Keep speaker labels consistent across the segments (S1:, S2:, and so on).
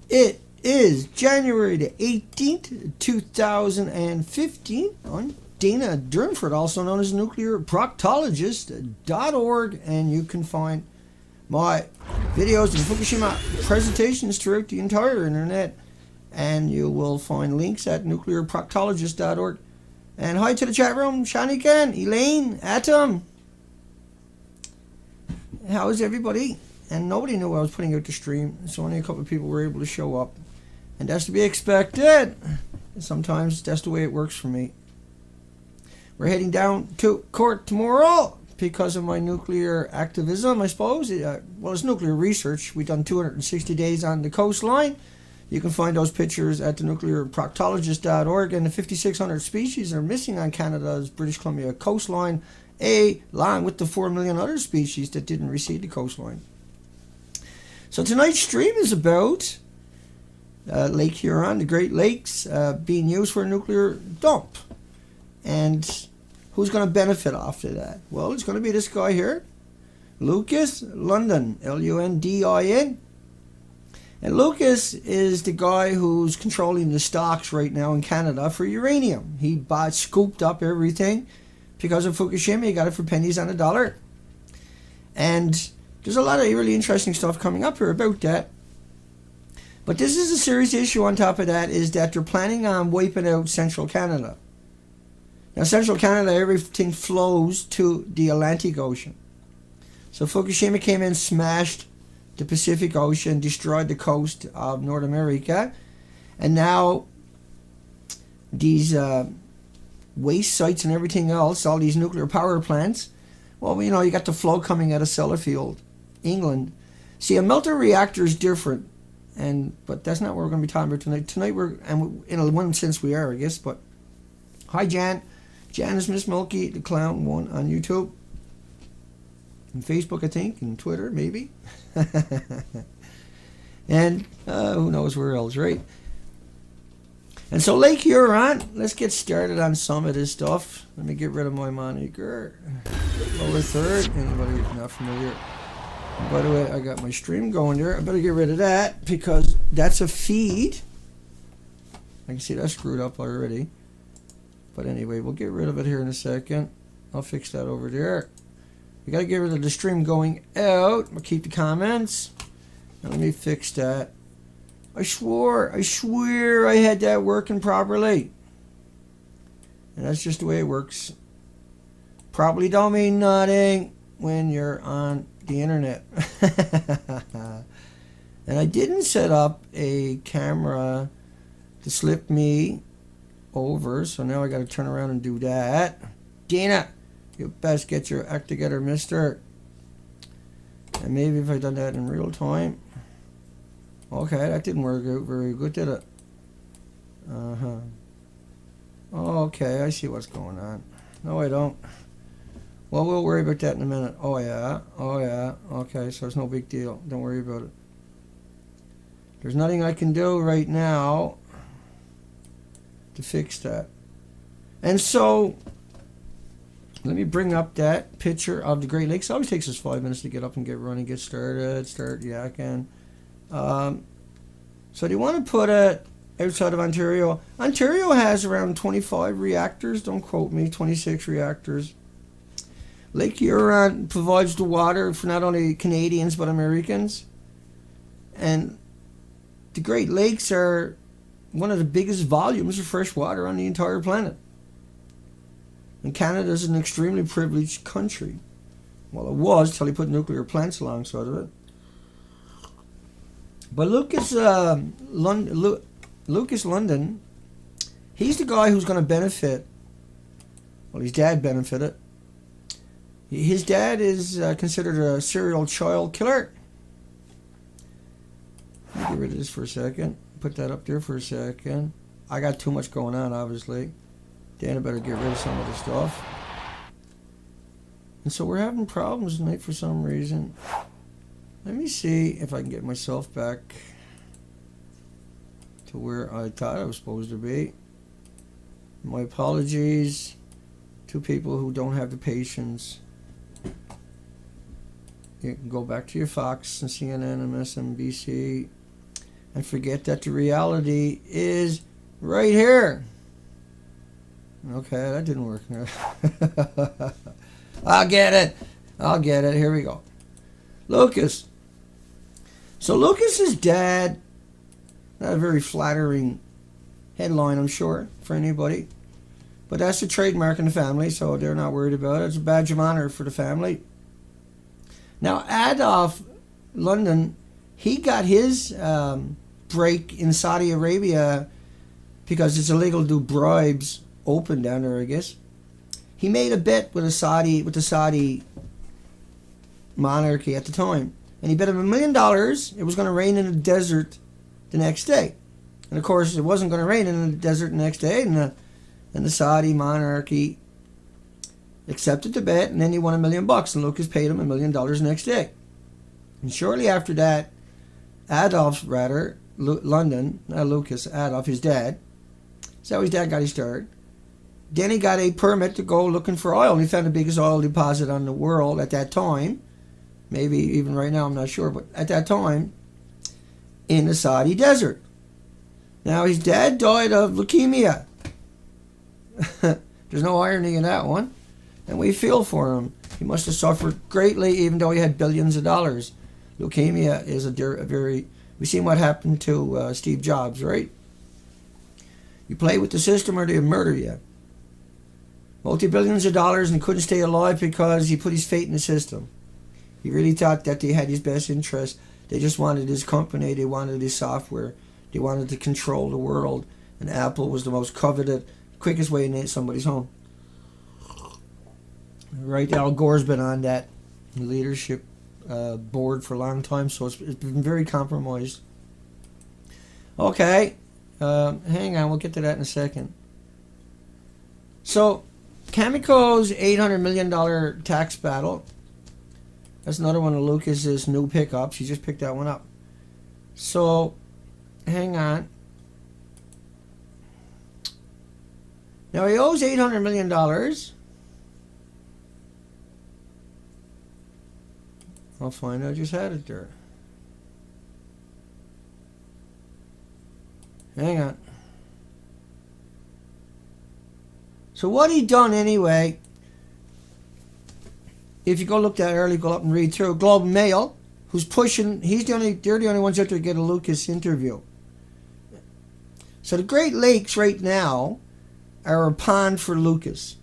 S1: It is January the 18th, 2015. I'm Dana Durnford, also known as NuclearProctologist.org, and you can find my videos and Fukushima presentations throughout the entire internet, and you will find links at NuclearProctologist.org. And hi to the chat room, Shanikan, Elaine, Atom. How is everybody? And nobody knew I was putting out the stream, so only a couple of people were able to show up. And that's to be expected. And sometimes that's the way it works for me. We're heading down to court tomorrow because of my nuclear activism, I suppose. Well, it's nuclear research. We've done 260 days on the coastline. You can find those pictures at the NuclearProctologist.org. And the 5,600 species are missing on Canada's British Columbia coastline, along with the 4 million other species that didn't receive the coastline. So tonight's stream is about Lake Huron, the Great Lakes, being used for a nuclear dump. And who's going to benefit off of that? Well, it's going to be this guy here, Lukas, Lundin, Lundin. And Lukas is the guy who's controlling the stocks right now in Canada for uranium. He scooped up everything because of Fukushima. He got it for pennies on the dollar. And there's a lot of really interesting stuff coming up here about that. But this is a serious issue on top of that, is that they're planning on wiping out Central Canada. Now, Central Canada, everything flows to the Atlantic Ocean. So Fukushima came in, smashed the Pacific Ocean, destroyed the coast of North America. And now these waste sites and everything else, all these nuclear power plants, well, you know, you got the flow coming out of Sellafield, England. See, a melter reactor is different, but that's not what we're going to be talking about tonight. Tonight in one sense we are, I guess. But hi, Jan. Jan is Miss Milky, the Clown one on YouTube, and Facebook, I think, and Twitter, maybe, and who knows where else, right? And so Lake Huron, let's get started on some of this stuff. Let me get rid of my moniker. Lower third, anybody not familiar? By the way, I got my stream going there. I better get rid of that because that's a feed. I can see that's screwed up already. But anyway, we'll get rid of it here in a second. I'll fix that over there. We got to get rid of the stream going out. We'll keep the comments. Now let me fix that. I swear I had that working properly. And that's just the way it works. Probably don't mean nothing when you're on the internet. And I didn't set up a camera to slip me over, so now I got to turn around and do that. Dana, you best get your act together, mister. And maybe if I done that in real time. Okay, that didn't work out very good, did it? Okay, I see what's going on. No, I don't. Well, we'll worry about that in a minute. Oh yeah. Okay, so it's no big deal. Don't worry about it. There's nothing I can do right now to fix that. And so let me bring up that picture of the Great Lakes. It always takes us 5 minutes to get up and get running, get started, start yakking. So they want to put it outside of Ontario. Ontario has around 25 reactors. Don't quote me. 26 reactors. Lake Huron provides the water for not only Canadians but Americans. And the Great Lakes are one of the biggest volumes of fresh water on the entire planet. And Canada is an extremely privileged country. Well, it was till he put nuclear plants alongside of it. But Lukas Lundin, he's the guy who's going to benefit. Well, his dad benefited. His dad is considered a serial child killer. Let me get rid of this for a second. Put that up there for a second. I got too much going on, obviously. Dana better get rid of some of the stuff. And so we're having problems tonight for some reason. Let me see if I can get myself back to where I thought I was supposed to be. My apologies to people who don't have the patience. You can go back to your Fox and CNN and MSNBC. and forget that the reality is right here. Okay, that didn't work. I'll get it. Here we go. Lukas. So Lukas's dad, not a very flattering headline, I'm sure, for anybody. But that's a trademark in the family, so they're not worried about it. It's a badge of honor for the family. Now, Adolf Lundin, he got his break in Saudi Arabia because it's illegal to do bribes open down there, I guess. He made a bet with the Saudi monarchy at the time. And he bet him $1 million it was going to rain in the desert the next day. And of course, it wasn't going to rain in the desert the next day. And the Saudi monarchy accepted the bet, and then he won $1 million. And Lukas paid him $1 million the next day. And shortly after that, Lukas, Adolf, his dad, that's how his dad got his start. Then he got a permit to go looking for oil, and he found the biggest oil deposit on the world at that time. Maybe even right now, I'm not sure, but at that time, in the Saudi desert. Now, his dad died of leukemia. There's no irony in that one. And we feel for him. He must have suffered greatly, even though he had billions of dollars. Leukemia is a very... We've seen what happened to Steve Jobs, right? You play with the system or they murder you. Multi-billions of dollars and couldn't stay alive because he put his fate in the system. He really thought that they had his best interest. They just wanted his company. They wanted his software. They wanted to control the world. And Apple was the most coveted, quickest way to name somebody's home. Right, Al Gore's been on that leadership board for a long time, so it's been very compromised. Okay, hang on, we'll get to that in a second. So, Cameco's $800 million tax battle. That's another one of Lukas's new pickups. He just picked that one up. So, hang on. Now, he owes $800 million. I'll find out. I just had it there. Hang on. So what he done anyway, if you go look that early, go up and read through, Globe and Mail, who's pushing, they're the only ones out there to get a Lukas interview. So the Great Lakes right now are a pond for Lukas,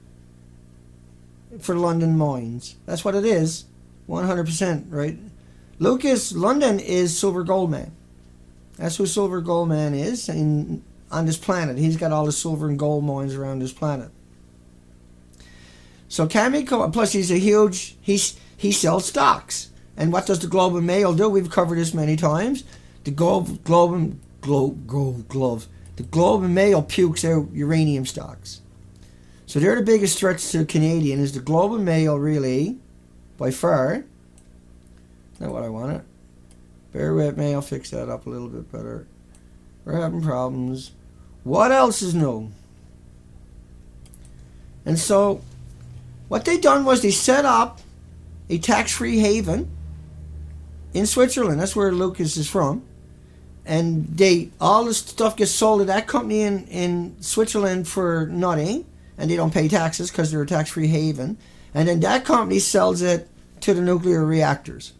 S1: for Lundin Mines. That's what it is. 100%, right? Lundin is Silver Gold Man. That's who Silver Gold Man is on this planet. He's got all the silver and gold mines around this planet. So Cameco, plus he's a huge, he sells stocks. And what does the Globe and Mail do? We've covered this many times. The Globe and Mail pukes out uranium stocks. So they're the biggest threats to Canadian. Is the Globe and Mail really, by far? Not what I wanted. Bear with me, I'll fix that up a little bit better. We're having problems. What else is new? And so, what they done was they set up a tax-free haven in Switzerland. That's where Lukas is from. And all the stuff gets sold to that company in Switzerland for nothing. And they don't pay taxes because they're a tax-free haven. And then that company sells it to the nuclear reactors.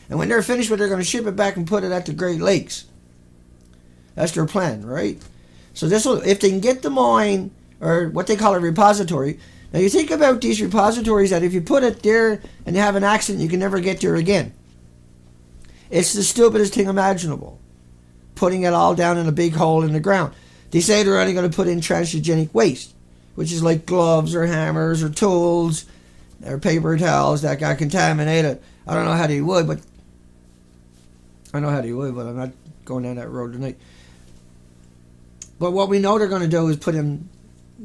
S1: And when they're finished with it, they're going to ship it back and put it at the Great Lakes. That's their plan, right? So this will, if they can get the mine, or what they call a repository. Now you think about these repositories that if you put it there and you have an accident, you can never get there again. It's the stupidest thing imaginable. Putting it all down in a big hole in the ground. They say they're only going to put in transgenic waste, which is like gloves or hammers or tools or paper towels that got contaminated. I don't know how they would, but I know how they would, but I'm not going down that road tonight. But what we know they're going to do is put in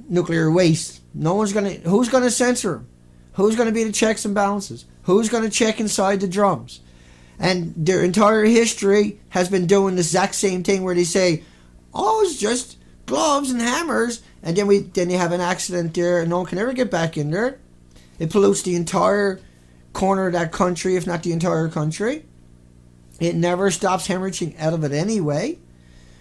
S1: nuclear waste. Who's going to censor them? Who's going to be the checks and balances? Who's going to check inside the drums? And their entire history has been doing the exact same thing where they say, oh, it's just gloves and hammers, and then you have an accident there and no one can ever get back in there. It pollutes the entire corner of that country, if not the entire country. It never stops hemorrhaging out of it anyway.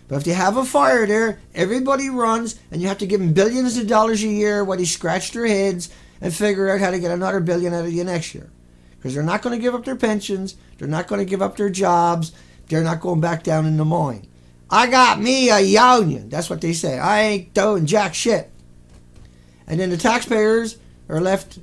S1: But if you have a fire there, everybody runs, and you have to give them billions of dollars a year while they scratch their heads and figure out how to get another billion out of you next year. Because they're not going to give up their pensions. They're not going to give up their jobs. They're not going back down in the mine. I got me a union. That's what they say. I ain't doing jack shit. And then the taxpayers are left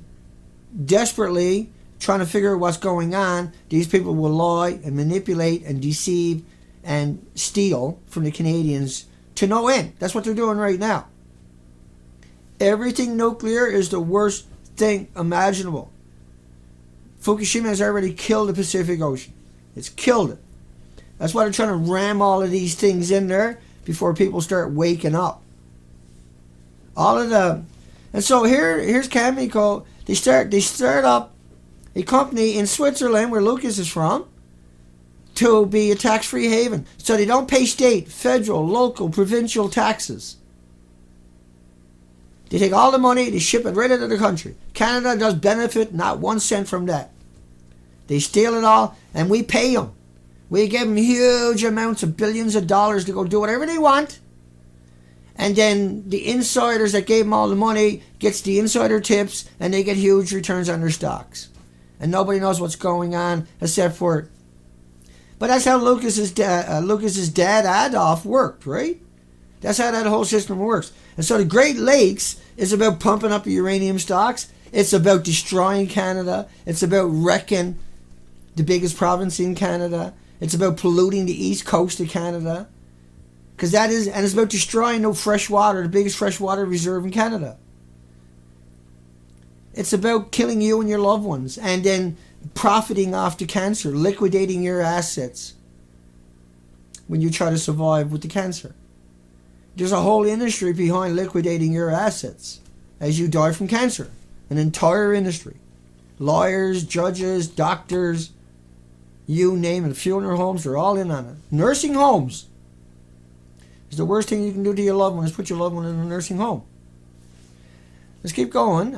S1: desperately trying to figure out what's going on. These people will lie and manipulate and deceive and steal from the Canadians to no end. That's what they're doing right now. Everything nuclear is the worst thing imaginable. Fukushima has already killed the Pacific Ocean. It's killed it. That's why they're trying to ram all of these things in there before people start waking up. All of the, and so here's Cameco. They start up a company in Switzerland, where Lukas is from, to be a tax-free haven. So they don't pay state, federal, local, provincial taxes. They take all the money, they ship it right out of the country. Canada does benefit not 1 cent from that. They steal it all, and we pay them. We give them huge amounts of billions of dollars to go do whatever they want. And then the insiders that gave them all the money gets the insider tips, and they get huge returns on their stocks. And nobody knows what's going on except for... But that's how Lukas's dad Adolf worked, right? That's how that whole system works. And so the Great Lakes is about pumping up the uranium stocks. It's about destroying Canada. It's about wrecking the biggest province in Canada. It's about polluting the east coast of Canada. Because that is, and it's about destroying no fresh water, the biggest freshwater reserve in Canada. It's about killing you and your loved ones, and then profiting off the cancer, liquidating your assets when you try to survive with the cancer. There's a whole industry behind liquidating your assets as you die from cancer. An entire industry. Lawyers, judges, doctors, you name it. Funeral homes, they're all in on it. Nursing homes. It's the worst thing you can do to your loved one is put your loved one in a nursing home. Let's keep going.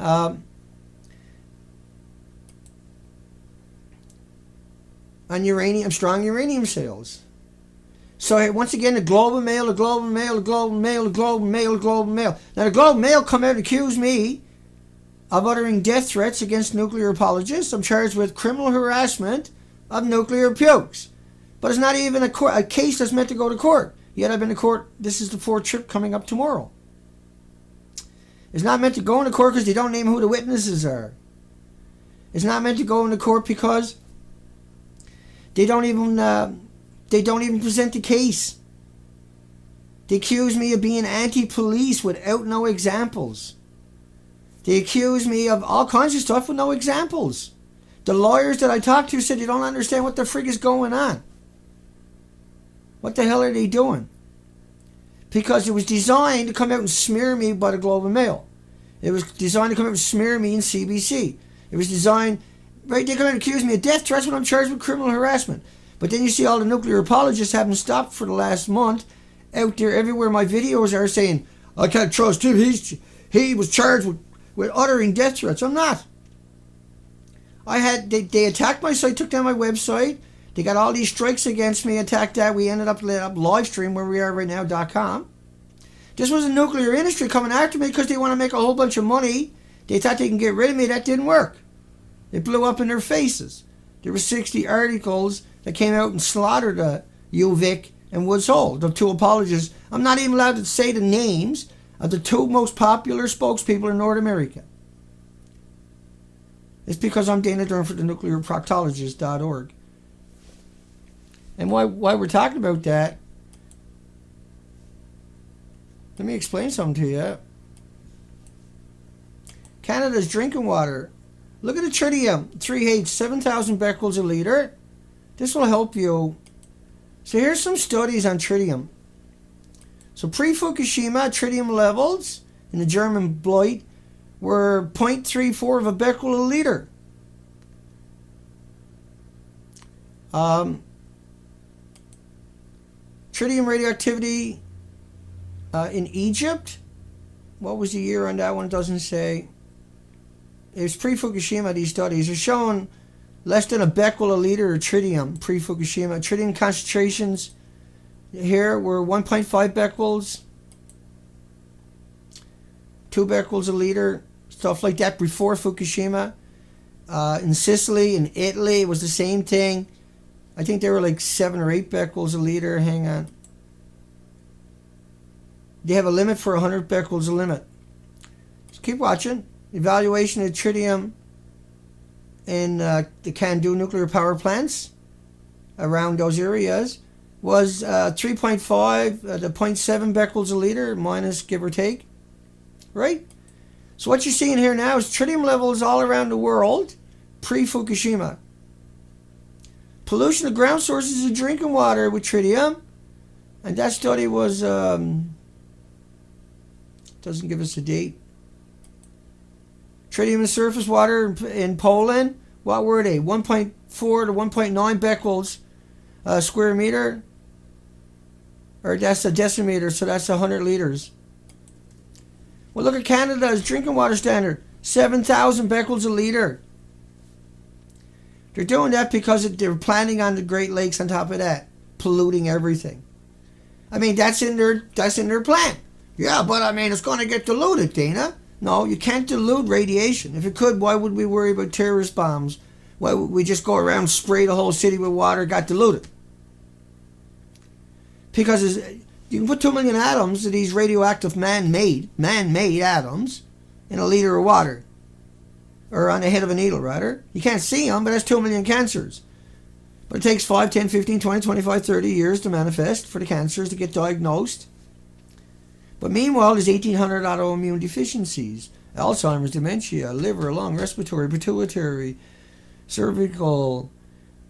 S1: On uranium, strong uranium sales. So once again, the Globe and Mail, the Globe and Mail, the Globe and Mail, the Globe and Mail, the Globe and Mail. Now the Globe and Mail come out and accuse me of uttering death threats against nuclear apologists. I'm charged with criminal harassment of nuclear pukes. But it's not even a case that's meant to go to court. Yet I've been to court. This is the 4th trip coming up tomorrow. It's not meant to go into court because they don't name who the witnesses are. It's not meant to go into court because they don't even present the case. They accuse me of being anti-police without no examples. They accuse me of all kinds of stuff with no examples. The lawyers that I talked to said they don't understand what the frig is going on. What the hell are they doing? Because it was designed to come out and smear me by the Globe and Mail. It was designed to come out and smear me in CBC. It was designed... Right, they come out and accuse me of death threats when I'm charged with criminal harassment. But then you see all the nuclear apologists haven't stopped for the last month out there everywhere my videos are saying, I can't trust him. He was charged with uttering death threats. I'm not. They attacked my site, took down my website. They got all these strikes against me, attacked that. We ended up live stream where we are right now.com. This was a nuclear industry coming after me because they want to make a whole bunch of money. They thought they can get rid of me. That didn't work. It blew up in their faces. There were 60 articles that came out and slaughtered UVic and Woods Hole, the 2 apologists. I'm not even allowed to say the names of the 2 most popular spokespeople in North America. It's because I'm Dana Durnford TheNuclearProctologist.org. And why we're talking about that, let me explain something to you. Canada's drinking water. Look at the tritium, 3H, 7,000 becquerels a liter. This will help you. So here's some studies on tritium. So pre-Fukushima, tritium levels in the German blight were 0.34 of a becquerel a liter. Tritium radioactivity in Egypt. What was the year on that one? It doesn't say. It was pre-Fukushima. These studies are showing less than a becquerel a liter of tritium pre-Fukushima. Tritium concentrations here were 1.5 becquerels, 2 becquerels a liter, stuff like that before Fukushima. In Sicily, in Italy, it was the same thing. I think they were like 7 or 8 becquerels a liter. Hang on. They have a limit for 100 becquerels a limit. Just keep watching. Evaluation of tritium in the Candu nuclear power plants around those areas was 3.5 to 0.7 becquerels a liter, minus give or take. Right? So what you're seeing here now is tritium levels all around the world pre-Fukushima. Pollution of ground sources of drinking water with tritium. And that study was, doesn't give us a date. Tritium in surface water in Poland, what were they? 1.4 to 1.9 becquerels square meter. Or that's a decimeter, so that's 100 liters. Well, look at Canada's drinking water standard, 7,000 becquerels a liter. They're doing that because they're planning on the Great Lakes on top of that, polluting everything. I mean, that's in their plan. Yeah, but I mean, it's going to get diluted, Dana. No, you can't dilute radiation. If it could, why would we worry about terrorist bombs? Why would we just go around, spray the whole city with water, got diluted? Because you can put 2 million atoms of these radioactive man-made atoms in a liter of water. Or on the head of a needle, rather. You can't see them, but that's 2 million cancers. But it takes 5, 10, 15, 20, 25, 30 years to manifest for the cancers to get diagnosed. But meanwhile, there's 1,800 autoimmune deficiencies. Alzheimer's, dementia, liver, lung, respiratory, pituitary, cervical,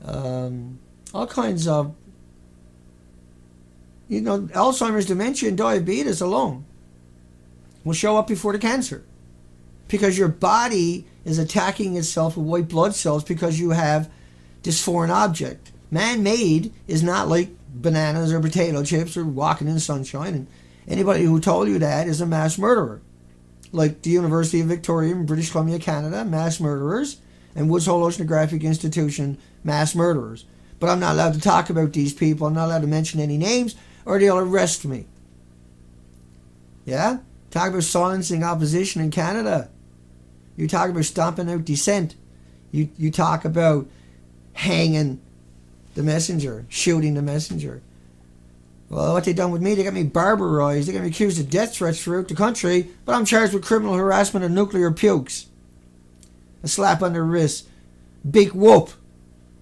S1: all kinds of, Alzheimer's, dementia, and diabetes alone will show up before the cancer. Because your body is attacking itself with white blood cells because you have this foreign object. Man-made is not like bananas or potato chips or walking in the sunshine. And anybody who told you that is a mass murderer. Like the University of Victoria in British Columbia, Canada, mass murderers. And Woods Hole Oceanographic Institution, mass murderers. But I'm not allowed to talk about these people. I'm not allowed to mention any names or they'll arrest me. Yeah? Talk about silencing opposition in Canada. You talk about stomping out dissent. You talk about hanging the messenger, shooting the messenger. Well, what they done with me, they got me barbarized. They got me accused of death threats throughout the country, but I'm charged with criminal harassment and nuclear pukes. A slap on the wrist. Big whoop.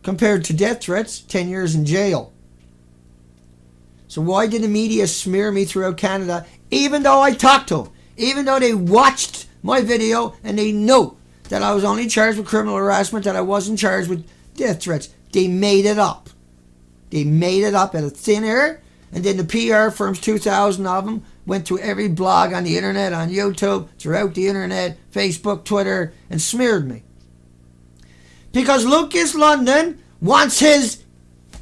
S1: Compared to death threats, 10 years in jail. So why did the media smear me throughout Canada, even though I talked to them? Even though they watched my video and they know that I was only charged with criminal harassment, that I wasn't charged with death threats. They made it up. They made it up out of thin air. And then the PR firms, 2,000 of them, went to every blog on the internet, on YouTube, throughout the internet, Facebook, Twitter, and smeared me. Because Lukas Lundin wants his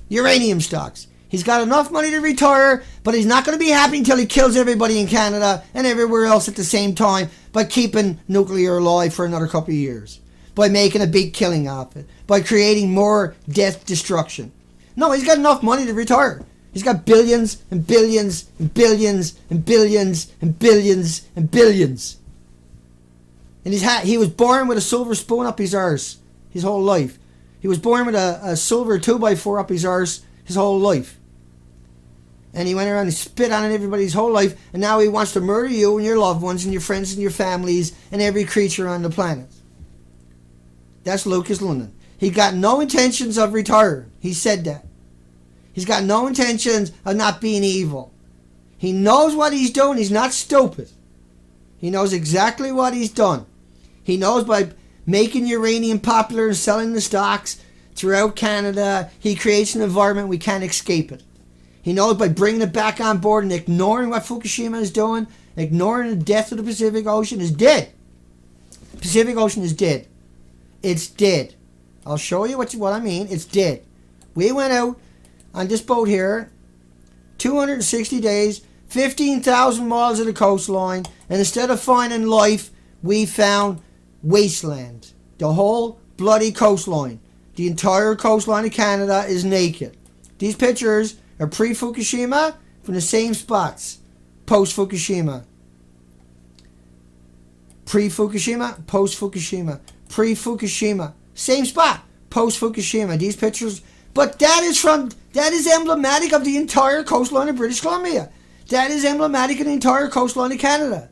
S1: uranium stocks. He's got enough money to retire, but he's not going to be happy until he kills everybody in Canada and everywhere else at the same time by keeping nuclear alive for another couple of years. By making a big killing of it. By creating more death destruction. No, he's got enough money to retire. He's got billions and billions and billions and billions and billions and billions. And he was born with a silver spoon up his arse his whole life. He was born with a silver 2x4 up his arse his whole life. And he went around and spit on everybody's whole life, and now he wants to murder you and your loved ones and your friends and your families and every creature on the planet. That's Lukas Lundin. He got no intentions of retiring. He said that. He's got no intentions of not being evil. He knows what he's doing. He's not stupid. He knows exactly what he's done. He knows by making uranium popular and selling the stocks throughout Canada, he creates an environment we can't escape it. He knows by bringing it back on board and ignoring what Fukushima is doing, ignoring the death of the Pacific Ocean, is dead. The Pacific Ocean is dead. It's dead. I'll show you what I mean. It's dead. We went out on this boat here, 260 days, 15,000 miles of the coastline, and instead of finding life, we found wasteland. The whole bloody coastline. The entire coastline of Canada is naked. These pictures are pre-Fukushima from the same spots. Post-Fukushima. Pre-Fukushima, post-Fukushima. Pre-Fukushima. Same spot. Post-Fukushima. These pictures. But that is emblematic of the entire coastline of British Columbia. That is emblematic of the entire coastline of Canada.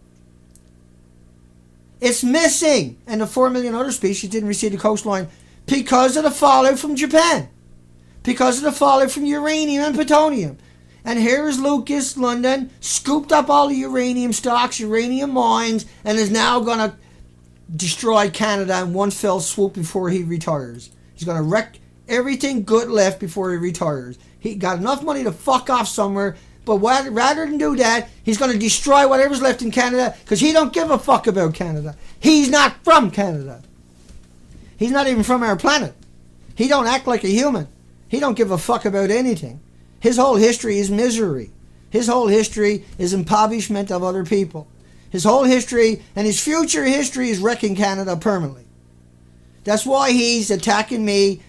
S1: It's missing. And the 4 million other species didn't receive the coastline because of the fallout from Japan. Because of the fallout from uranium and plutonium. And here is Lukas, Lundin, scooped up all the uranium stocks, uranium mines, and is now going to destroy Canada in one fell swoop before he retires. He's going to wreck everything good left before he retires. He got enough money to fuck off somewhere, but rather than do that, he's going to destroy whatever's left in Canada because he don't give a fuck about Canada. He's not from Canada. He's not even from our planet. He don't act like a human. He don't give a fuck about anything. His whole history is misery. His whole history is impoverishment of other people. His whole history and his future history is wrecking Canada permanently. That's why he's attacking me.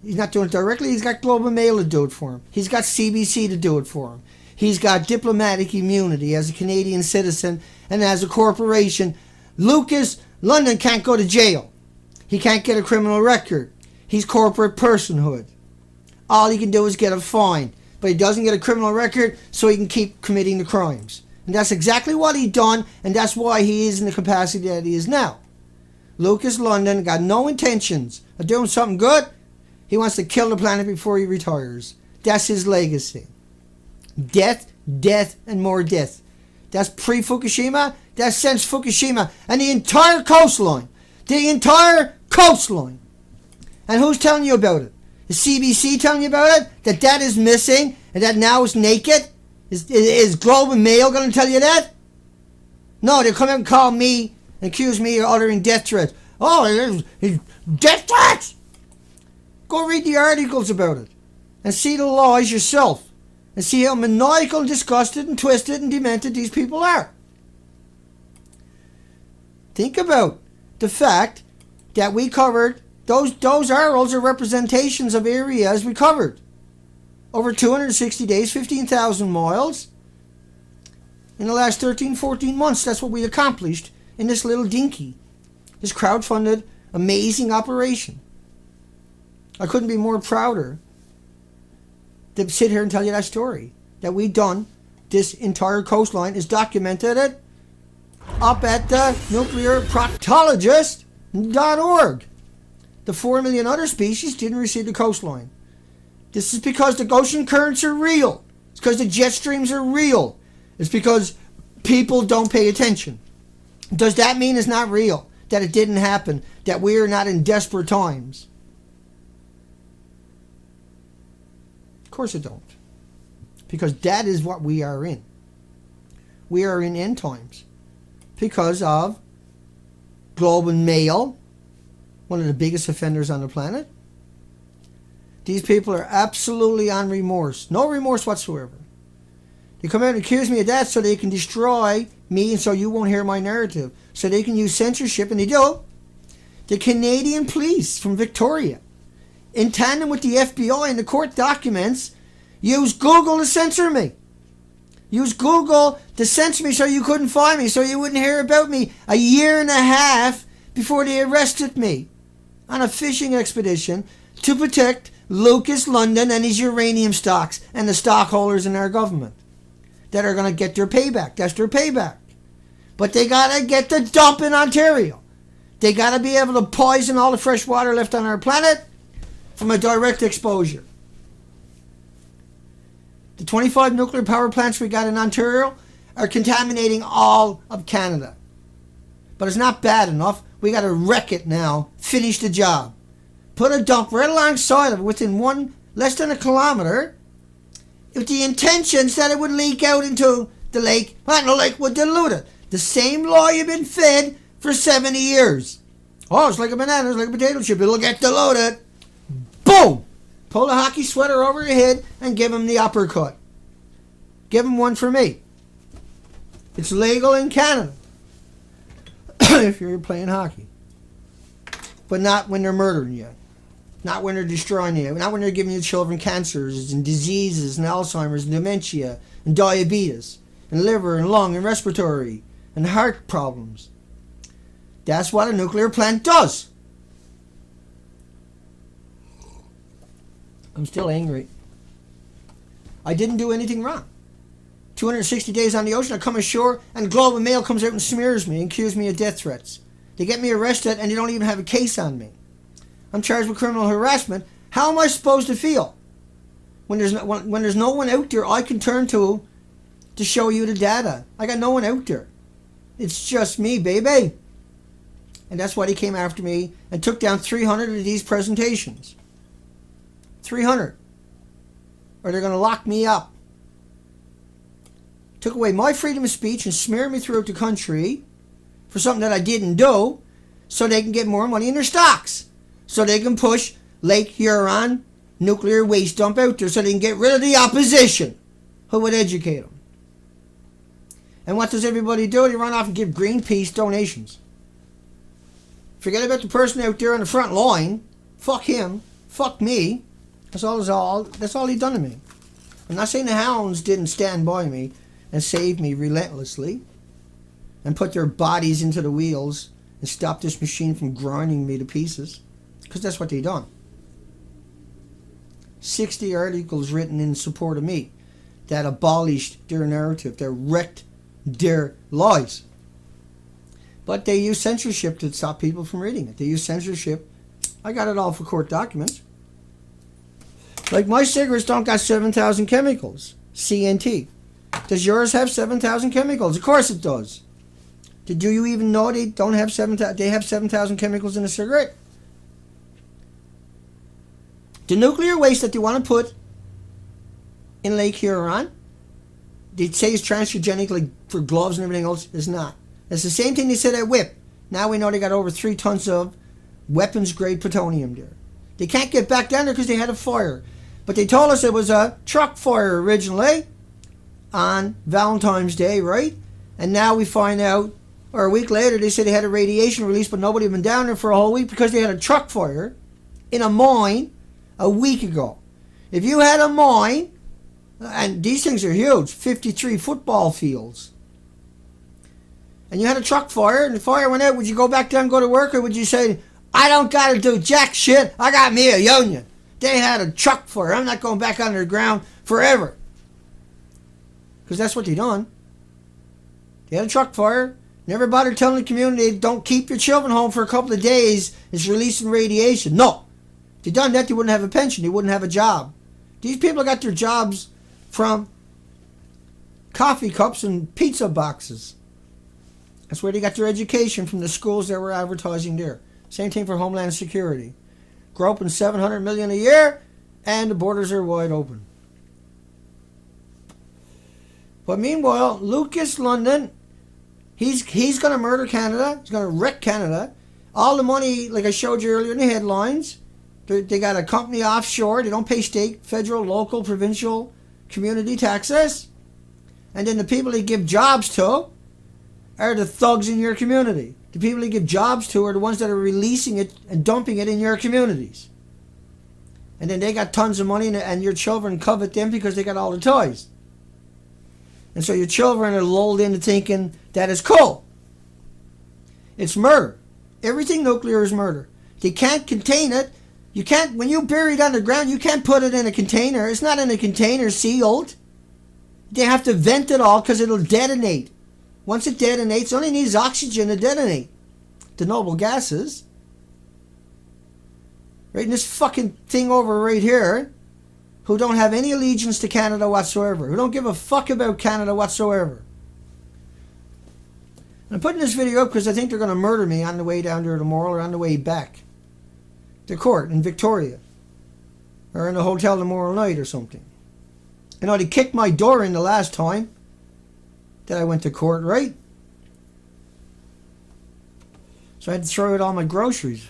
S1: He's not doing it directly. He's got Global Mail to do it for him. He's got CBC to do it for him. He's got diplomatic immunity as a Canadian citizen and as a corporation. Lukas, Lundin can't go to jail. He can't get a criminal record. He's corporate personhood. All he can do is get a fine. But he doesn't get a criminal record, so he can keep committing the crimes. And that's exactly what he done, and that's why he is in the capacity that he is now. Lukas Lundin got no intentions of doing something good. He wants to kill the planet before he retires. That's his legacy. Death, death, and more death. That's pre-Fukushima. That's since Fukushima. And the entire coastline. The entire coastline. And who's telling you about it? Is CBC telling you about it? That is missing and that now is naked? Is Global Mail going to tell you that? No, they'll come out and call me and accuse me of uttering death threats. Oh, it's death threats! Go read the articles about it and see the lies yourself and see how maniacal and disgusted and twisted and demented these people are. Think about the fact that we covered those arrows are representations of areas we covered. Over 260 days, 15,000 miles. In the last 13, 14 months, that's what we accomplished in this little dinky. This crowdfunded, amazing operation. I couldn't be more prouder to sit here and tell you that story. That we done this entire coastline, is documented it up at the nuclearproctologist.org. The 4 million other species didn't receive the coastline. This is because the ocean currents are real. It's because the jet streams are real. It's because people don't pay attention. Does that mean it's not real? That it didn't happen? That we are not in desperate times? Of course it don't. Because that is what we are in. We are in end times. Because of Global Mail, one of the biggest offenders on the planet. These people are absolutely on remorse. No remorse whatsoever. They come out and accuse me of that so they can destroy me and so you won't hear my narrative. So they can use censorship, and they do. The Canadian police from Victoria, in tandem with the FBI and the court documents, use Google to censor me. Use Google to censor me so you couldn't find me, so you wouldn't hear about me a year and a half before they arrested me on a fishing expedition to protect Lukas Lundin and his uranium stocks and the stockholders in our government that are going to get their payback. That's their payback. But they got to get the dump in Ontario. They got to be able to poison all the fresh water left on our planet from a direct exposure. The 25 nuclear power plants we got in Ontario are contaminating all of Canada. But it's not bad enough. We got to wreck it now. Finish the job. Put a dump right alongside of it within less than a kilometer with the intentions that it would leak out into the lake, and the lake would dilute it. The same law you've been fed for 70 years. Oh, it's like a banana, it's like a potato chip. It'll get diluted. Boom! Pull a hockey sweater over your head and give him the uppercut. Give him one for me. It's legal in Canada if you're playing hockey. But not when they're murdering you. Not when they're destroying you. Not when they're giving your children cancers and diseases and Alzheimer's and dementia and diabetes and liver and lung and respiratory and heart problems. That's what a nuclear plant does. I'm still angry. I didn't do anything wrong. 260 days on the ocean, I come ashore and the Globe and Mail comes out and smears me and accuses me of death threats. They get me arrested and they don't even have a case on me. I'm charged with criminal harassment. How am I supposed to feel when there's no one out there I can turn to show you the data? I got no one out there. It's just me, baby. And that's why they came after me and took down 300 of these presentations. 300. Or they're going to lock me up. Took away my freedom of speech and smeared me throughout the country for something that I didn't do so they can get more money in their stocks. So they can push Lake Huron nuclear waste dump out there so they can get rid of the opposition who would educate them. And what does everybody do? They run off and give Greenpeace donations. Forget about the person out there on the front line. Fuck him. Fuck me. That's all he done to me. I'm not saying the hounds didn't stand by me and save me relentlessly and put their bodies into the wheels and stop this machine from grinding me to pieces, because that's what they done. 60 articles written in support of me that abolished their narrative, that wrecked their lies. But they use censorship to stop people from reading it. They use censorship. I got it all for court documents. Like, my cigarettes don't got 7,000 chemicals. CNT. Does yours have 7,000 chemicals? Of course it does. Do you even know they don't have 7,000? They have 7,000 chemicals in a cigarette. The nuclear waste that they want to put in Lake Huron, they say it's transgenic, like for gloves and everything else. It's not. It's the same thing they said at WIP. Now we know they got over 3 tons of weapons-grade plutonium there. They can't get back down there because they had a fire. But they told us it was a truck fire originally on Valentine's Day, right? And now we find out, or a week later, they said they had a radiation release, but nobody had been down there for a whole week because they had a truck fire in a mine a week ago. If you had a mine, and these things are huge, 53 football fields, and you had a truck fire and the fire went out, would you go back down and go to work, or would you say, I don't got to do jack shit, I got me a union? They had a truck fire, I'm not going back underground forever. Because that's what they done. They had a truck fire, never bothered telling the community, don't keep your children home for a couple of days, it's releasing radiation. No. If they done that, they wouldn't have a pension, they wouldn't have a job. These people got their jobs from coffee cups and pizza boxes. That's where they got their education, from the schools that were advertising there. Same thing for Homeland Security. Groping $700 million a year, and the borders are wide open. But meanwhile, Lukas Lundin, he's going to murder Canada. He's going to wreck Canada. All the money, like I showed you earlier in the headlines, they got a company offshore. They don't pay state, federal, local, provincial, community taxes. And then the people they give jobs to are the thugs in your community. The people they give jobs to are the ones that are releasing it and dumping it in your communities. And then they got tons of money, and your children covet them because they got all the toys. And so your children are lulled into thinking that is cool. It's murder. Everything nuclear is murder. They can't contain it. You can't, when you bury it underground, you can't put it in a container. It's not in a container sealed. They have to vent it all because it'll detonate. Once it detonates, it only needs oxygen to detonate. The noble gases. Right in this fucking thing over right here, who don't have any allegiance to Canada whatsoever, who don't give a fuck about Canada whatsoever. I'm putting this video up because I think they're going to murder me on the way down there tomorrow, or on the way back to court in Victoria, or in a hotel tomorrow night or something. You know, they kicked my door in the last time that I went to court, right? So I had to throw out all my groceries,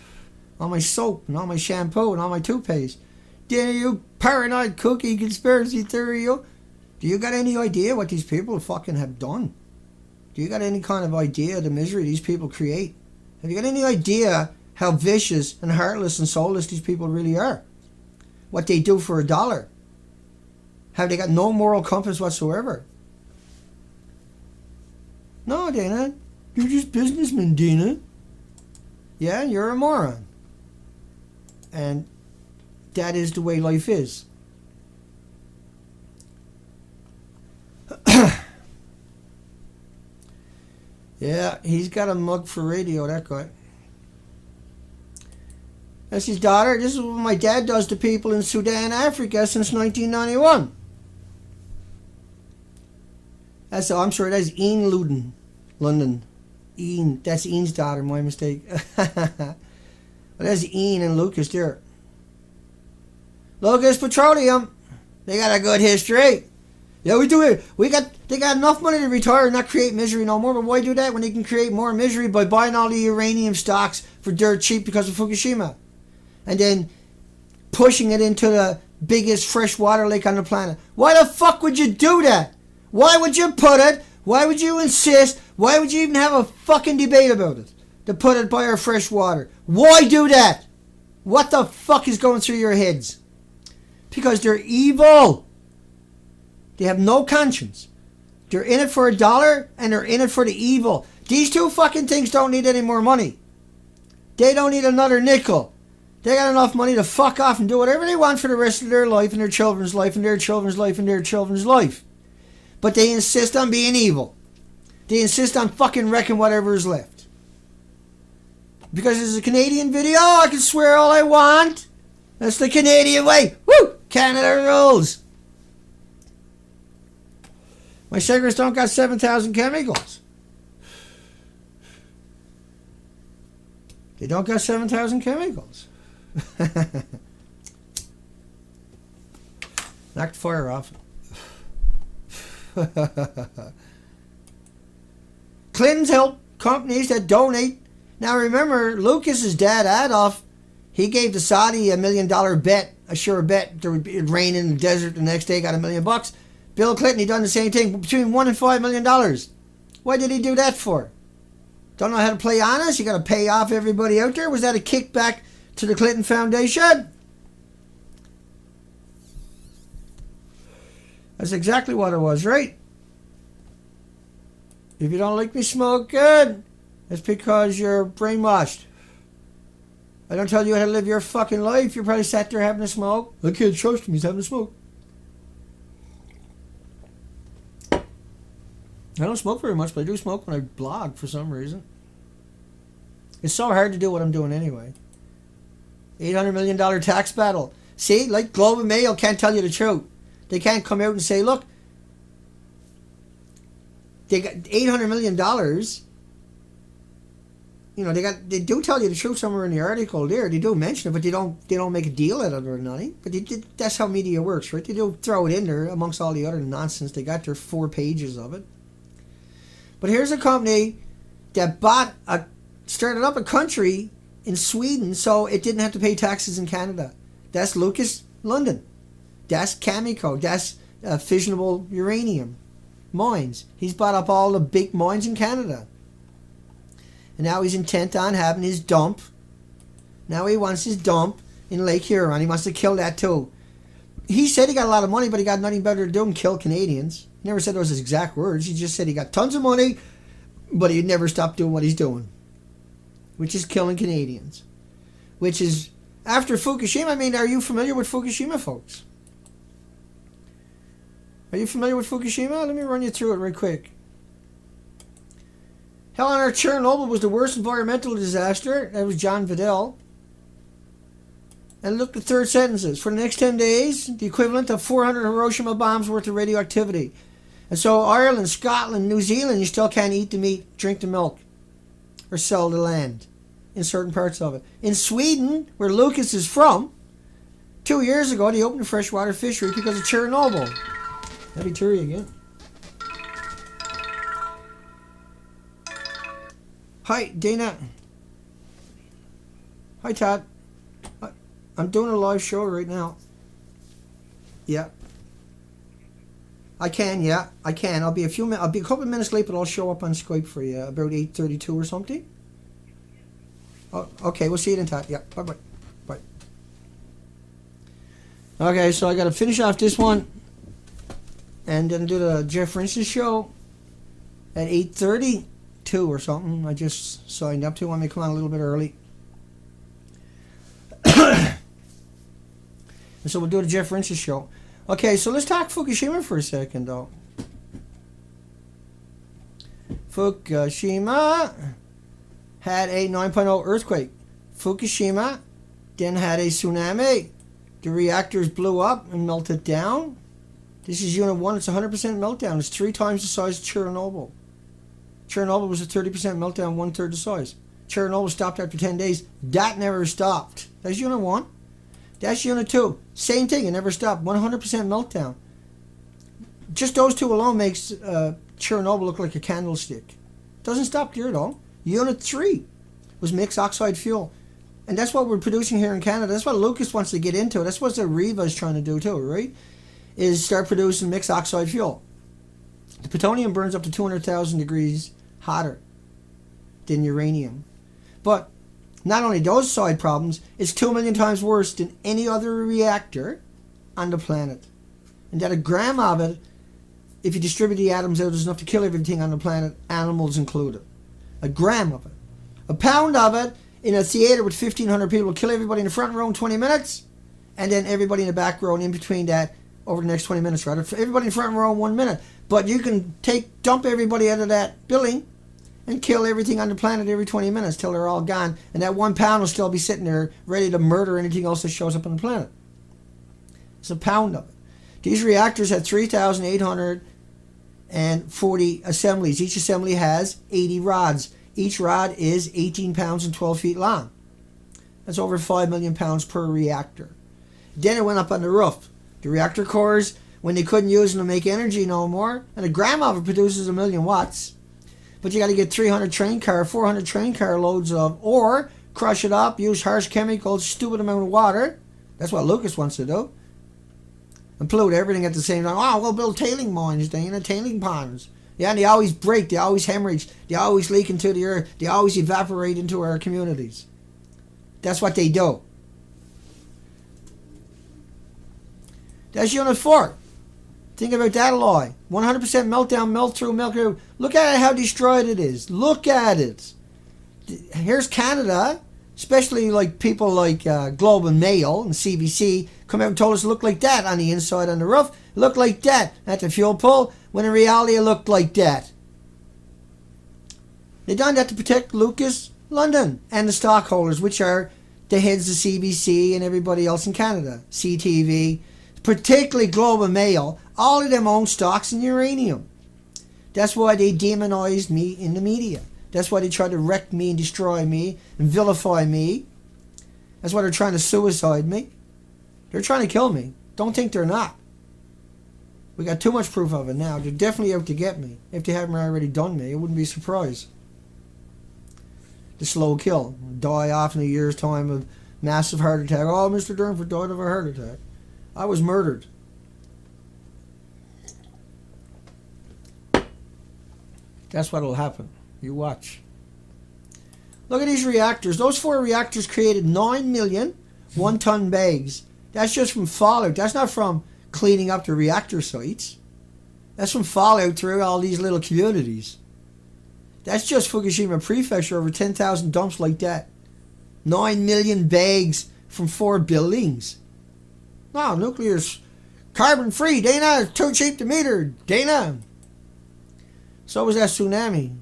S1: all my soap, and all my shampoo, and all my toothpaste. Dana, you paranoid cookie conspiracy theory, you. Do you got any idea what these people fucking have done? Do you got any kind of idea of the misery these people create? Have you got any idea how vicious and heartless and soulless these people really are. What they do for $1. How they got no moral compass whatsoever. No, Dana. You're just businessmen, Dana. Yeah, you're a moron. And that is the way life is. Yeah, he's got a mug for radio, that guy. That's his daughter. This is what my dad does to people in Sudan, Africa since 1991. That's, I'm sorry, that's Ian Lundin. Ian, that's Ian's daughter, my mistake. But that's Ian and Lukas there. Lukas Petroleum. They got a good history. Yeah, we do it. They got enough money to retire and not create misery no more. But why do that when they can create more misery by buying all the uranium stocks for dirt cheap because of Fukushima? And then pushing it into the biggest freshwater lake on the planet. Why the fuck would you do that? Why would you put it? Why would you insist? Why would you even have a fucking debate about it? To put it by our fresh water. Why do that? What the fuck is going through your heads? Because they're evil. They have no conscience. They're in it for $1 and they're in it for the evil. These two fucking things don't need any more money. They don't need another nickel. They got enough money to fuck off and do whatever they want for the rest of their life and their children's life and their children's life and their children's life. But they insist on being evil. They insist on fucking wrecking whatever is left. Because it's a Canadian video, I can swear all I want. That's the Canadian way. Woo! Canada rules. My cigarettes don't got 7,000 chemicals. They don't got 7,000 chemicals. Knock the fire off. Clintons help companies that donate. Now remember, Lucas's dad, Adolf, he gave the Saudi $1 million bet, a sure bet. There would be rain in the desert the next day, got $1 million bucks. Bill Clinton, he done the same thing, between $1 and $5 million. Why did he do that for? Don't know how to play honest? You got to pay off everybody out there? Was that a kickback to the Clinton Foundation? That's exactly what it was, right? If you don't like me smoking, it's because you're brainwashed. I don't tell you how to live your fucking life. You're probably sat there having a smoke. I can't trust him. He's having a smoke. I don't smoke very much, but I do smoke when I blog for some reason. It's so hard to do what I'm doing anyway. $800 million tax battle. See, like Globe and Mail can't tell you the truth. They can't come out and say, look, they got $800 million. You know, they do tell you the truth somewhere in the article there. They do mention it, but they don't make a deal out of it or nothing. But that's how media works, right? They do throw it in there amongst all the other nonsense. They got their 4 pages of it. But here's a company that started up a country in Sweden so it didn't have to pay taxes in Canada. That's Lukas Lundin. That's Cameco. That's fissionable uranium mines. He's bought up all the big mines in Canada. And now he's intent on having his dump. Now he wants his dump in Lake Huron. He wants to kill that too. He said he got a lot of money, but he got nothing better to do than kill Canadians. He never said those his exact words. He just said he got tons of money, but he'd never stop doing what he's doing, which is killing Canadians. Which is, after Fukushima, I mean, are you familiar with Fukushima, folks? Are you familiar with Fukushima? Let me run you through it right quick. Hell on earth, Chernobyl was the worst environmental disaster. That was John Vidal. And look at the third sentences. For the next 10 days, the equivalent of 400 Hiroshima bombs worth of radioactivity. And so Ireland, Scotland, New Zealand, you still can't eat the meat, drink the milk, or sell the land in certain parts of it. In Sweden, where Lukas is from, 2 years ago, they opened a freshwater fishery because of Chernobyl. Let me tell you again. Hi, Dana. Hi, Todd. I'm doing a live show right now. Yeah. I can, yeah. I can. I'll be a couple of minutes late, but I'll show up on Skype for you about 8:32 or something. Oh, okay, we'll see you then, Todd. Yeah, bye-bye. Bye. Okay, so I got to finish off this one and then do the Jeff Francis show at 8:32 or something. I just signed up to. I may come on a little bit early. And so we'll do the Jeff Francis show. Okay, so let's talk Fukushima for a second, though. Fukushima had a 9.0 earthquake. Fukushima then had a tsunami. The reactors blew up and melted down. This is Unit 1. It's 100% meltdown. It's 3 times the size of Chernobyl. Chernobyl was a 30% meltdown, 1/3 the size. Chernobyl stopped after 10 days. That never stopped. That's Unit 1. That's Unit 2. Same thing. It never stopped. 100% meltdown. Just those two alone makes Chernobyl look like a candlestick. Doesn't stop there, though. Unit 3 was mixed oxide fuel. And that's what we're producing here in Canada. That's what Lukas wants to get into. That's what the Riva is trying to do too, right? Is start producing mixed oxide fuel. The plutonium burns up to 200,000 degrees hotter than uranium. But not only those side problems, it's 2 million times worse than any other reactor on the planet. And that a gram of it, if you distribute the atoms out, is enough to kill everything on the planet, animals included. A gram of it. A pound of it in a theater with 1,500 people will kill everybody in the front row in 20 minutes, and then everybody in the back row and in between that over the next 20 minutes, rather. Everybody in the front row in 1 minute. But you can dump everybody out of that building and kill everything on the planet every 20 minutes till they're all gone, and that 1 pound will still be sitting there ready to murder anything else that shows up on the planet. It's a pound of it. These reactors had 3,840 assemblies. Each assembly has 80 rods. Each rod is 18 pounds and 12 feet long. That's over 5 million pounds per reactor. Then it went up on the roof. The reactor cores, when they couldn't use them to make energy no more, and a gram of it produces 1,000,000 watts. But you got to get 400 train car loads of ore, crush it up, use harsh chemicals, stupid amount of water. That's what Lukas wants to do. And pollute everything at the same time. Oh, we'll build tailing mines, Dana, tailing ponds. Yeah, and they always break, they always hemorrhage, they always leak into the earth, they always evaporate into our communities. That's what they do. That's Unit 4. Think about that alloy. 100% meltdown, melt through. Look at how destroyed it is. Look at it. Here's Canada, especially like people like Globe and Mail and CBC come out and told us it looked like that on the inside on the roof. It looked like that at the fuel pull, when in reality it looked like that. They done that to protect Lukas, Lundin, and the stockholders, which are the heads of CBC and everybody else in Canada. CTV, particularly Globe and Mail. All of them own stocks in uranium. That's why they demonized me in the media. That's why they tried to wreck me and destroy me and vilify me. That's why they're trying to suicide me. They're trying to kill me. Don't think they're not. We got too much proof of it now. They're definitely out to get me. If they haven't already done me, it wouldn't be a surprise. The slow kill. Die off in a year's time of massive heart attack. Oh, Mr. Durnford died of a heart attack. I was murdered. That's what'll happen. You watch. Look at these reactors. Those 4 reactors created 9 million 1-ton bags. That's just from fallout. That's not from cleaning up the reactor sites. That's from fallout through all these little communities. That's just Fukushima Prefecture, over 10,000 dumps like that. 9 million bags from 4 buildings. No, nuclear's carbon free, Dana. It's too cheap to meter, Dana. So was that tsunami.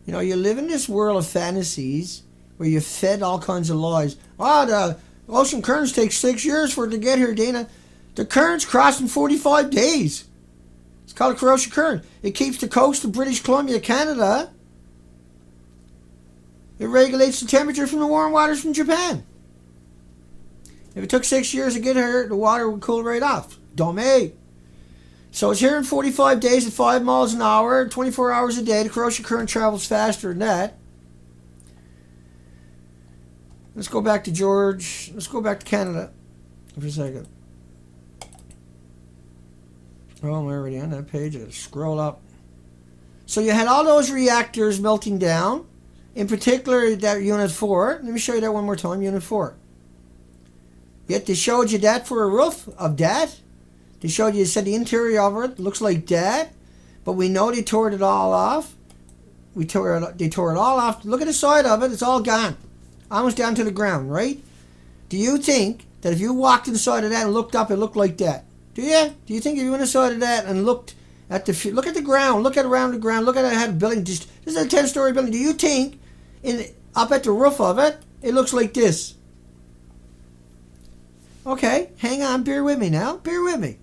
S1: You know, you live in this world of fantasies where you're fed all kinds of lies. Oh, the ocean currents take 6 years for it to get here, Dana. The currents cross in 45 days. It's called a corrosive current. It keeps the coast of British Columbia, Canada. It regulates the temperature from the warm waters from Japan. If it took 6 years to get here, the water would cool right off. Dummy. So it's here in 45 days at 5 miles an hour, 24 hours a day. The corrosive current travels faster than that. Let's go back to George. Let's go back to Canada for a second. Oh, I'm already on that page. I gotta scroll up. So you had all those reactors melting down, in particular that Unit 4. Let me show you that one more time, Unit 4. Yet they showed you that for a roof of that. They showed you, said the interior of it looks like that, but we know they tore it all off. They tore it all off. Look at the side of it, it's all gone. Almost down to the ground, right? Do you think that if you walked inside of that and looked up, it looked like that? Do you? Do you think if you went inside of that and looked at look at the ground, look at around the ground, look at how the building, this is a 10-story building. Do you think up at the roof of it, it looks like this? Okay, hang on, bear with me now. Bear with me.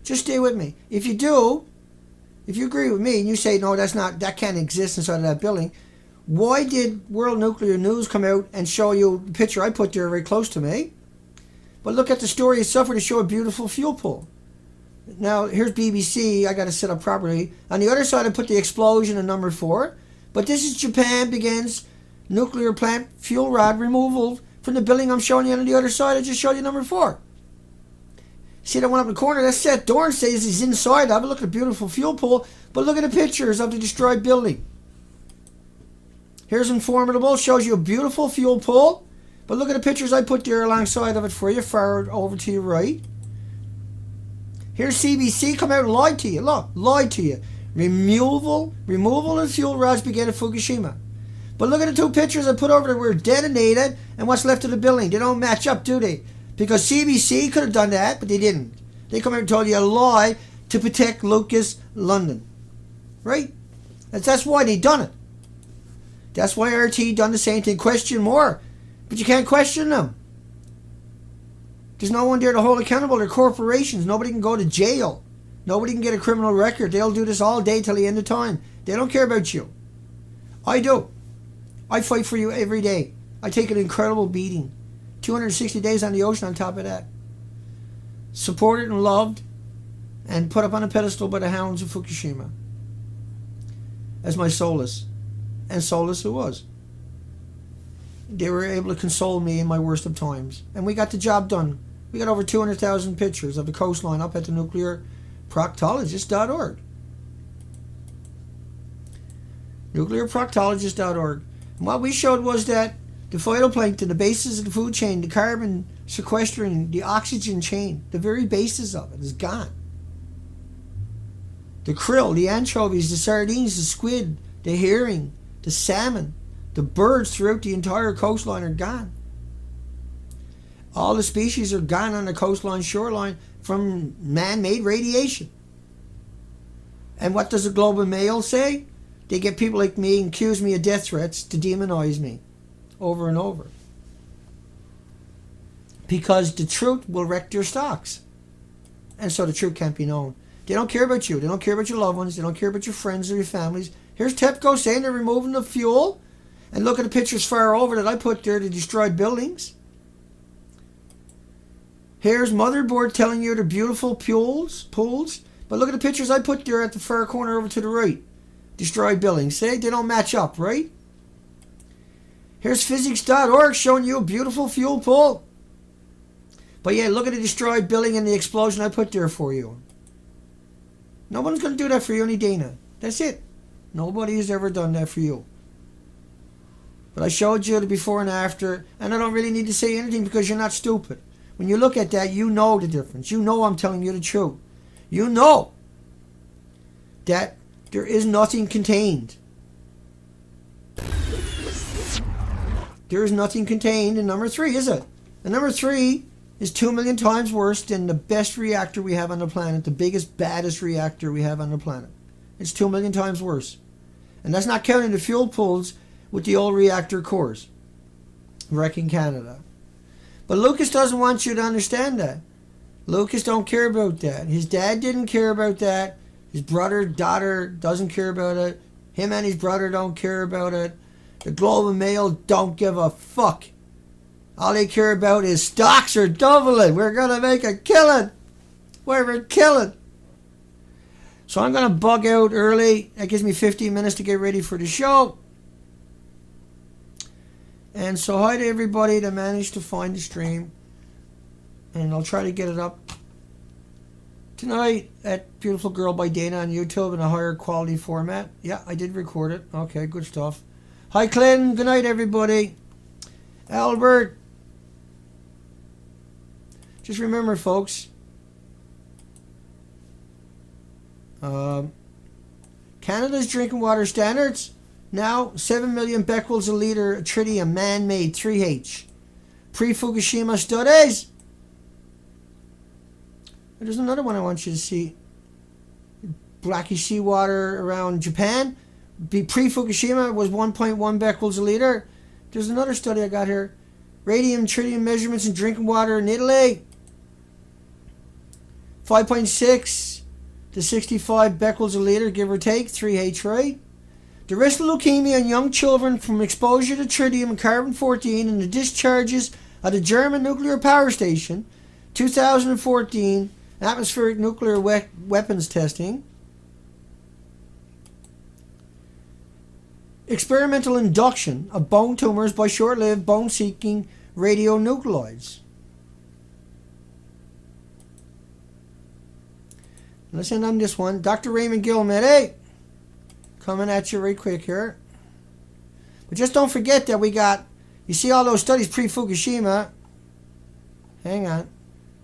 S1: Just stay with me. If you do, if you agree with me and you say, no, that can't exist inside of that building, why did World Nuclear News come out and show you the picture I put there very close to me? But look at the story itself where they show a beautiful fuel pool. Now, here's BBC. I got to set up properly. On the other side, I put the explosion in number 4. But this is Japan begins nuclear plant fuel rod removal from the building I'm showing you on the other side. I just showed you number 4. See that one up in the corner? That's Seth Dorn says he's inside of it. Look at the beautiful fuel pool. But look at the pictures of the destroyed building. Here's Informative. Shows you a beautiful fuel pool. But look at the pictures I put there alongside of it for you. Far over to your right. Here's CBC. Come out and lied to you. Look, lied to you. Removal of fuel rods began at Fukushima. But look at the two pictures I put over there where detonated and what's left of the building. They don't match up, do they? Because CBC could have done that, but they didn't. They come out and told you a lie to protect Lukas, Lundin. Right? That's why they done it. That's why RT done the same thing. Question more. But you can't question them. There's no one there to hold accountable. They're corporations. Nobody can go to jail. Nobody can get a criminal record. They'll do this all day till the end of time. They don't care about you. I do. I fight for you every day. I take an incredible beating. 260 days on the ocean on top of that. Supported and loved and put up on a pedestal by the hounds of Fukushima. As my solace. And solace it was. They were able to console me in my worst of times. And we got the job done. We got over 200,000 pictures of the coastline up at the NuclearProctologist.org. NuclearProctologist.org. And what we showed was that the phytoplankton, the basis of the food chain, the carbon sequestering, the oxygen chain, the very basis of it is gone. The krill, the anchovies, the sardines, the squid, the herring, the salmon, the birds throughout the entire coastline are gone. All the species are gone on the coastline shoreline from man-made radiation. And what does the Globe and Mail say? They get people like me and accuse me of death threats to demonize me over and over. Because the truth will wreck their stocks. And so the truth can't be known. They don't care about you. They don't care about your loved ones. They don't care about your friends or your families. Here's TEPCO saying they're removing the fuel. And look at the pictures far over that I put there, the destroyed buildings. Here's Motherboard telling you they're beautiful pools. But look at the pictures I put there at the far corner over to the right. Destroyed buildings. See, they don't match up, right? Here's physics.org showing you a beautiful fuel pool. But yeah, look at the destroyed building and the explosion I put there for you. No one's going to do that for you, only Dana. That's it. Nobody has ever done that for you. But I showed you the before and after, and I don't really need to say anything because you're not stupid. When you look at that, you know the difference. You know I'm telling you the truth. You know that there is nothing contained. There is nothing contained in number 3, is it? And number 3 is 2 million times worse than the best reactor we have on the planet, the biggest, baddest reactor we have on the planet. It's 2 million times worse. And that's not counting the fuel pools with the old reactor cores wrecking Canada. But Lukas doesn't want you to understand that. Lukas don't care about that. His dad didn't care about that. His brother, daughter doesn't care about it. Him and his brother don't care about it. The Globe and Mail don't give a fuck. All they care about is stocks are doubling. We're going to make a killing. We're killing. So I'm going to bug out early. That gives me 15 minutes to get ready for the show. And so hi to everybody that managed to find the stream. And I'll try to get it up tonight at Beautiful Girl by Dana on YouTube in a higher quality format. Yeah, I did record it. Okay, good stuff. Hi, Clinton. Good night, everybody. Albert. Just remember, folks, Canada's drinking water standards now 7 million becquerels a litre of tritium, man-made 3H. Pre-Fukushima studies. There's another one I want you to see. Brackish seawater around Japan. Pre-Fukushima was 1.1 becquerels a litre. There's another study I got here. Radium, tritium measurements in drinking water in Italy. 5.6 to 65 becquerels a litre, give or take, 3H, right? The risk of leukemia in young children from exposure to tritium and carbon-14 in the discharges of the German nuclear power station, 2014, atmospheric nuclear weapons testing. Experimental induction of bone tumors by short-lived bone-seeking radionuclides. Let's end on this one. Dr. Raymond Gilmedi, coming at you right quick here. But just don't forget that we got, you see all those studies pre-Fukushima. Hang on.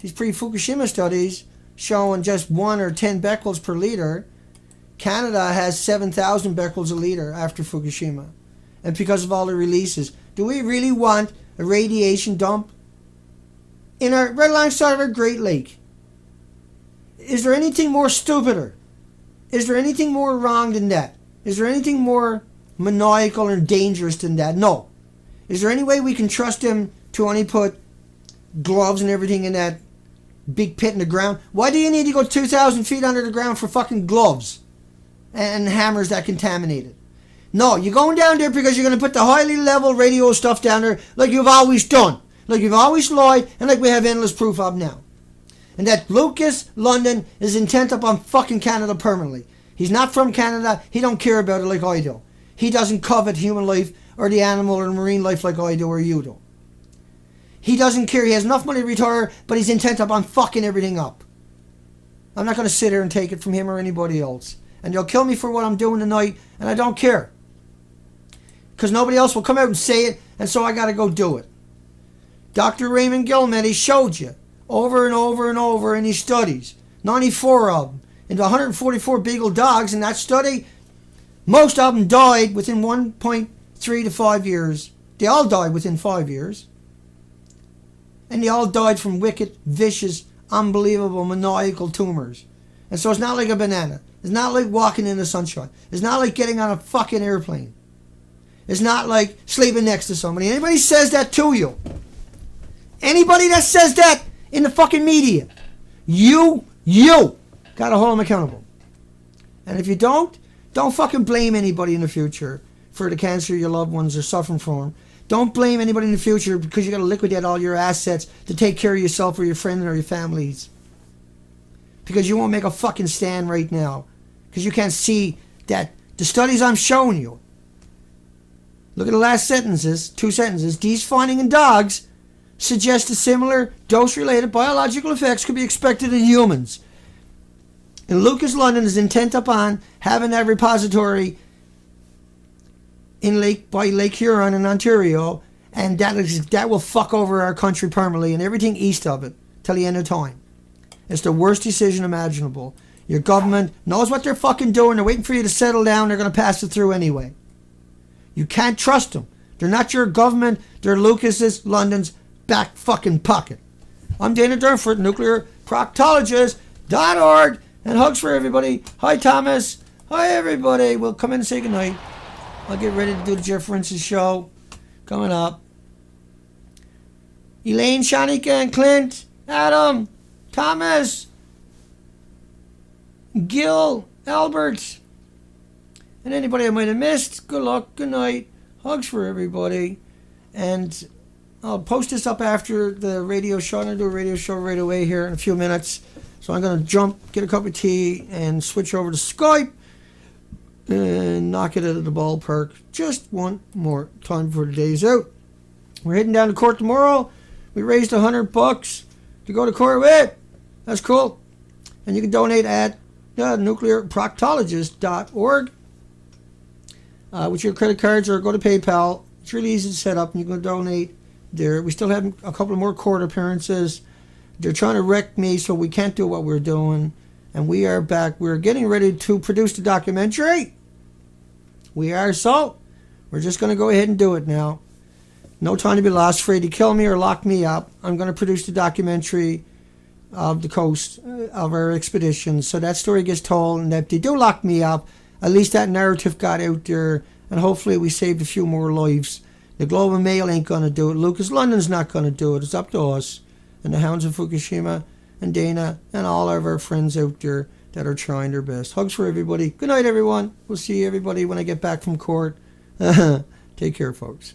S1: These pre-Fukushima studies showing just 1 or 10 becquerels per litre. Canada has 7,000 becquerels a litre after Fukushima. And because of all the releases. Do we really want a radiation dump in our right alongside of our Great Lake? Is there anything more stupider? Is there anything more wrong than that? Is there anything more maniacal and dangerous than that? No. Is there any way we can trust them to only put gloves and everything in that big pit in the ground? Why do you need to go 2,000 feet under the ground for fucking gloves and hammers that contaminate it? No, you're going down there because you're going to put the highly level radio stuff down there like you've always done. Like you've always lied and like we have endless proof of now. And that Lukas Lundin is intent upon fucking Canada permanently. He's not from Canada. He don't care about it like I do. He doesn't covet human life or the animal or marine life like I do or you do. He doesn't care. He has enough money to retire, but he's intent upon fucking everything up. I'm not going to sit here and take it from him or anybody else. And they'll kill me for what I'm doing tonight, and I don't care. Because nobody else will come out and say it, and so I got to go do it. Dr. Raymond Gilmedi showed you over and over and over in these studies, 94 of them, and 144 beagle dogs in that study. Most of them died within 1.3 to 5 years. They all died within 5 years. And they all died from wicked, vicious, unbelievable, maniacal tumors. And so it's not like a banana. It's not like walking in the sunshine. It's not like getting on a fucking airplane. It's not like sleeping next to somebody. Anybody says that to you, anybody that says that in the fucking media, you gotta hold them accountable. And if you don't fucking blame anybody in the future for the cancer your loved ones are suffering from. Don't blame anybody in the future because you gotta liquidate all your assets to take care of yourself or your friends or your families. Because you won't make a fucking stand right now. Because you can't see that the studies I'm showing you. Look at the last sentences, 2 sentences. These findings in dogs suggest a similar dose-related biological effects could be expected in humans. And Lukas Lundin is intent upon having that repository in Lake Huron in Ontario, and that will fuck over our country permanently and everything east of it till the end of time. It's the worst decision imaginable. Your government knows what they're fucking doing. They're waiting for you to settle down. They're going to pass it through anyway. You can't trust them. They're not your government. They're Lukas's, London's back fucking pocket. I'm Dana Durnford, NuclearProctologist.org, and hugs for everybody. Hi, Thomas. Hi, everybody. We'll come in and say goodnight. I'll get ready to do the Jeff Francis show coming up. Elaine, Shanika, and Clint, Adam, Thomas, Gil, Albert, and anybody I might have missed. Good luck, good night, hugs for everybody, and I'll post this up after the radio show. I'm going to do a radio show right away here in a few minutes, so I'm going to jump, get a cup of tea, and switch over to Skype and knock it out of the ballpark just one more time before the day's out. We're heading down to court tomorrow. We raised $100 to go to court with. That's cool. And you can donate at nuclearproctologist.org with your credit cards, or go to PayPal. It's really easy to set up, and you can donate there. We still have a couple more court appearances. They're trying to wreck me, so we can't do what we're doing. And we are back. We're getting ready to produce the documentary. We are, so we're just going to go ahead and do it now. No time to be lost, afraid to kill me or lock me up. I'm going to produce the documentary of the coast of our expedition, so that story gets told, and if they do lock me up, at least that narrative got out there, and hopefully we saved a few more lives. The Globe and Mail ain't going to do it. Lukas, Lundin's not going to do it. It's up to us and the Hounds of Fukushima and Dana and all of our friends out there that are trying their best. Hugs for everybody. Good night, everyone. We'll see everybody when I get back from court. Take care, folks.